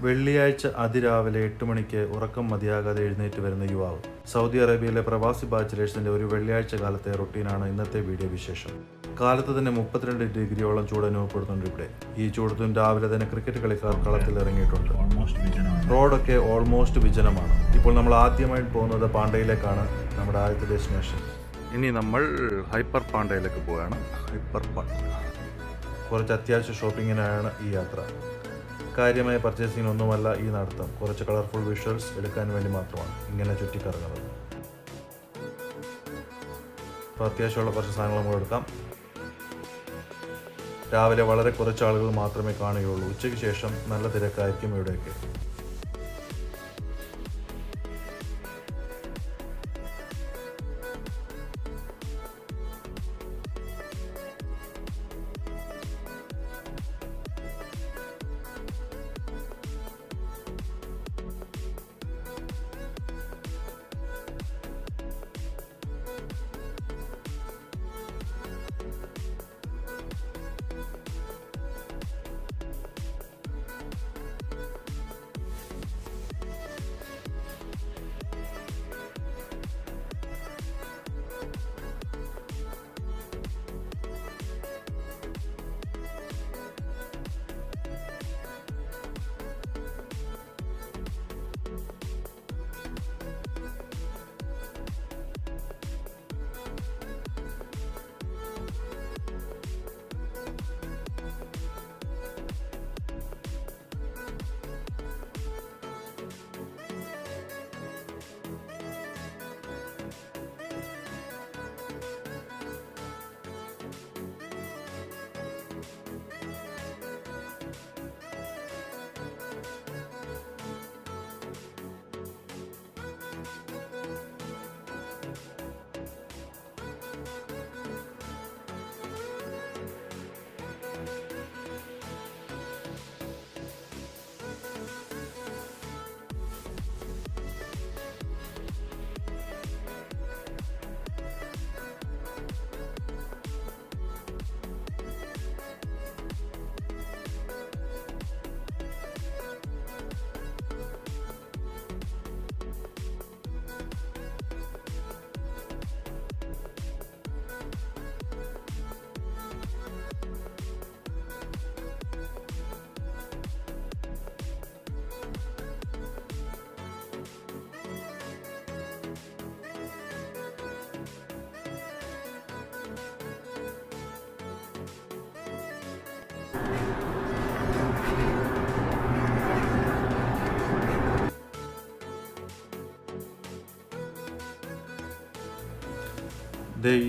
വെള്ളിയാഴ്ച അതിരാവിലെ 8 മണിക്ക് ഉറക്കം മതിയാകാതെ എഴുന്നേറ്റ് വരുന്ന യുവാവ്. സൗദി അറേബ്യയിലെ പ്രവാസി ബാച്ചിലേഴ്സിന്റെ ഒരു വെള്ളിയാഴ്ച കാലത്തെ റൊട്ടീനാണ് ഇന്നത്തെ വീഡിയോ വിശേഷം. കാലത്ത് തന്നെ 32 ഡിഗ്രിയോളം ചൂട് അനുഭവപ്പെടുന്നുണ്ട് ഇവിടെ. ഈ ചൂടത്തും രാവിലെ തന്നെ ക്രിക്കറ്റ് കളിക്കാർ കളത്തിൽ ഇറങ്ങിയിട്ടുണ്ട്. റോഡൊക്കെ ഓൾമോസ്റ്റ് വിജനമാണ്. ഇപ്പോൾ നമ്മൾ ആദ്യമായിട്ട് പോകുന്നത് പാണ്ടയിലേക്കാണ്, നമ്മുടെ ആദ്യത്തെ ഡെസ്റ്റിനേഷൻ. ഇനി നമ്മൾ ഹൈപ്പർ പാണ്ടയിലേക്ക് പോവുകയാണ്. ഹൈപ്പർ പാണ്ട കുറച്ച് അത്യാവശ്യ ഷോപ്പിങ്ങിനാണ് ഈ യാത്ര. കാര്യമായ പർച്ചേസിങ്ങിനൊന്നുമല്ല ഈ നടത്തം. കുറച്ച് കളർഫുൾ വിഷ്വൽസ് എടുക്കാൻ വേണ്ടി മാത്രമാണ് ഇങ്ങനെ ചുറ്റിക്കറങ്ങുന്നത്. അപ്പോൾ അത്യാവശ്യമുള്ള കുറച്ച് സാധനങ്ങൾ നമുക്ക് എടുക്കാം. രാവിലെ വളരെ കുറച്ച് ആളുകൾ മാത്രമേ കാണുകയുള്ളൂ. ഉച്ചയ്ക്ക് ശേഷം നല്ല തിരക്കായിരിക്കും ഇവിടെയൊക്കെ.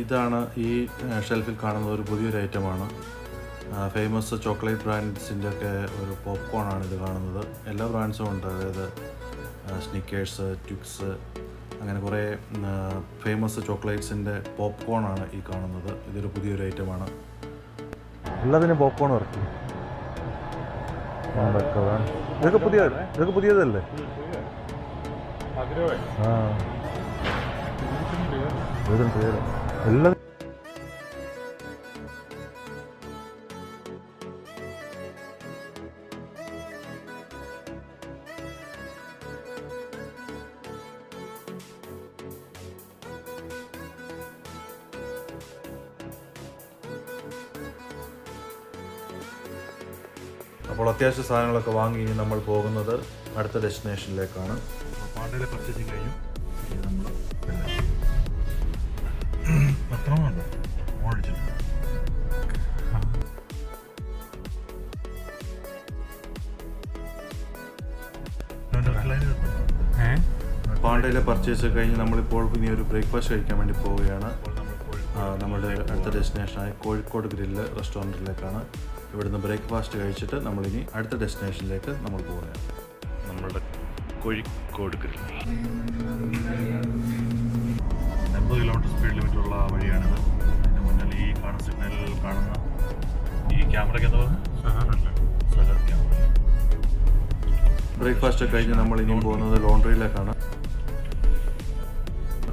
ഇതാണ് ഈ ഷെൽഫിൽ കാണുന്ന ഒരു പുതിയൊരു ഐറ്റമാണ്. ഫേമസ് ചോക്ലേറ്റ് ബ്രാൻഡ്സിൻ്റെ ഒക്കെ ഒരു പോപ്കോൺ ആണ് ഇത് കാണുന്നത്. എല്ലാ ബ്രാൻഡ്സും ഉണ്ട്, അതായത് സ്നിക്കേഴ്സ്, ട്വിക്സ്, അങ്ങനെ കുറേ ഫേമസ് ചോക്ലേറ്റ്സിൻ്റെ പോപ്കോൺ ആണ് ഈ കാണുന്നത്. ഇതൊരു പുതിയൊരു ഐറ്റമാണ്. എല്ലാത്തിനും പോപ്കോൺ ഇറക്കി. ഇതൊക്കെ പുതിയതല്ലേ? എല്ലാം അപ്പോൾ അത്യാവശ്യ സാധനങ്ങളൊക്കെ വാങ്ങി നമ്മൾ പോകുന്നത് അടുത്ത ഡെസ്റ്റിനേഷനിലേക്കാണ്. പാണ്ടയിലെ പർച്ചേസിങ് കഴിഞ്ഞു. നമ്മൾ പത്രമുണ്ടോ ഓടിച്ചിട്ട് പാണ്ടയിലെ പർച്ചേസ് കഴിഞ്ഞ് നമ്മളിപ്പോൾ ഇനി ഒരു ബ്രേക്ക്ഫാസ്റ്റ് കഴിക്കാൻ വേണ്ടി പോവുകയാണ്. നമ്മുടെ അടുത്ത ഡെസ്റ്റിനേഷനായ കോഴിക്കോട് ഗ്രില്ല് റെസ്റ്റോറൻറ്റിലേക്കാണ്. ഇവിടുന്ന് ബ്രേക്ക്ഫാസ്റ്റ് കഴിച്ചിട്ട് നമ്മളിനി അടുത്ത ഡെസ്റ്റിനേഷനിലേക്ക് നമ്മൾ പോവുകയാണ്. നമ്മളുടെ കോഴിക്കോട് ഗ്രില്ല് 80 കിലോമീറ്റർ സ്പീഡ് ലിമിറ്റുള്ള വഴിയാണിത്. അതിൻ്റെ മുന്നിൽ ഈ കാണുന്ന സിഗ്നലിൽ കാണുന്ന ഈ ക്യാമറയ്ക്ക് എന്താ പറയുക, സഹർ ക്യാമറ. ബ്രേക്ക്ഫാസ്റ്റ് കഴിഞ്ഞ് നമ്മൾ ഇനിയും പോകുന്നത് ലോണ്ടറിയിലേക്കാണ്.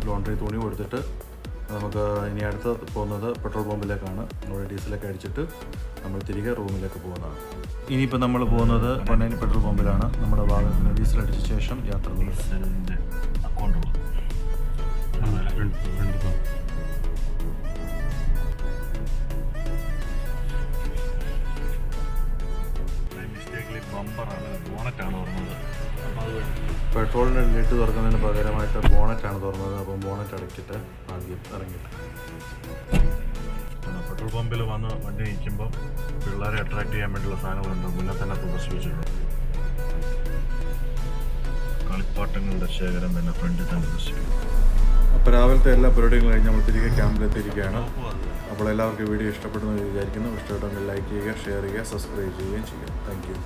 ലോണ്ടറി തുണി കൊടുത്തിട്ട് നമുക്ക് ഇനി അടുത്ത് പോകുന്നത് പെട്രോൾ പമ്പിലേക്കാണ്. നമ്മുടെ ഡീസലൊക്കെ അടിച്ചിട്ട് നമ്മൾ തിരികെ റൂമിലേക്ക് പോകുന്നതാണ്. ഇനിയിപ്പോൾ നമ്മൾ പോകുന്നത് പൊന്നാനി പെട്രോൾ പമ്പിലാണ്. നമ്മുടെ വാഹനത്തിന് ഡീസൽ അടിച്ച ശേഷം യാത്ര പെട്രോളിൻ്റെ ലിഡ് തുറക്കുന്നതിന് പകരമായിട്ട് ബോണറ്റാണ് തുറന്നത്. അപ്പം ബോണറ്റ് അടക്കിയിട്ട് ആദ്യം ഇറങ്ങിയിട്ട് പെട്രോൾ പമ്പിൽ വന്ന് വണ്ടി നിൽക്കുമ്പോൾ പിള്ളേരെ അട്രാക്ട് ചെയ്യാൻ വേണ്ടിയുള്ള സാധനങ്ങളുണ്ട്. മുന്നേ തന്നെ പ്രദർശിപ്പിച്ചിട്ടുണ്ട്. കളിപ്പാട്ടങ്ങളുടെ ശേഖരം തന്നെ ഫ്രണ്ടിൽ തന്നെ പ്രദർശിപ്പിക്കും. അപ്പോൾ രാവിലത്തെ എല്ലാ പരിപാടികളും കഴിഞ്ഞ് നമ്മൾ തിരികെ ക്യാമ്പിലെത്തിയിരിക്കുകയാണ്. അപ്പോൾ എല്ലാവർക്കും വീഡിയോ ഇഷ്ടപ്പെടുന്നു വിചാരിക്കുന്നു. ഇഷ്ടപ്പെട്ടെങ്കിൽ ലൈക്ക് ചെയ്യുക, ഷെയർ ചെയ്യുക, സബ്സ്ക്രൈബ് ചെയ്യുകയും ചെയ്യുക. Thank you.